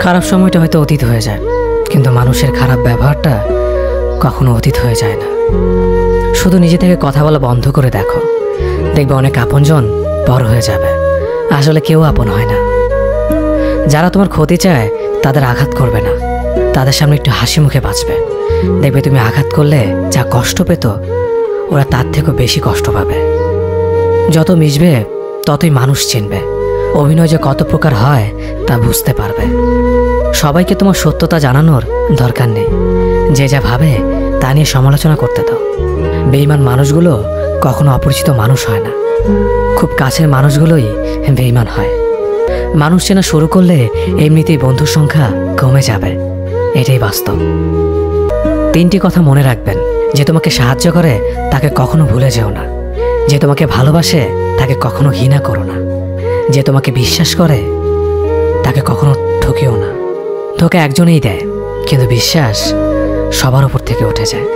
খারাপ সময়টা হয়তো অতীত হয়ে যায়, কিন্তু মানুষের খারাপ ব্যবহারটা কখনো অতীত হয়ে যায় না। শুধু নিজে থেকে কথা বলা বন্ধ করে দেখো, দেখবে অনেক আপনজন পর হয়ে যাবে। আসলে কেউ আপন হয় না। যারা তোমার ক্ষতি চায় তাদের আঘাত করবে না, তাদের সামনে একটু হাসি মুখে বাঁচবে। দেখবে তুমি আঘাত করলে যা কষ্ট পেত, ওরা তার থেকেও বেশি কষ্ট পাবে। যত মিশবে ততই মানুষ চিনবে, অভিনয় যে কত প্রকার হয় তা বুঝতে পারবে। সবাইকে তোমার সত্যতা জানানোর দরকার নেই, যে যা ভাবে তা নিয়ে সমালোচনা করতে দাও। বেঈমান মানুষগুলো কখনো অপরিচিত মানুষ হয় না, খুব কাছের মানুষগুলোই বেঈমান হয়। মানুষ চেনা শুরু করলে এমনিতেই বন্ধুর সংখ্যা কমে যাবে, এটাই বাস্তব। 3টি কথা মনে রাখবেন: যে তোমাকে সাহায্য করে তাকে কখনো ভুলে যেও না, যে তোমাকে ভালোবাসে তাকে কখনো ঘৃণা করো না, যে তোমাকে বিশ্বাস করে তাকে কখনো ঠকিও না। ধোঁকা একজনেই দেয়, কিন্তু বিশ্বাস সবার উপর থেকে উঠে যায়।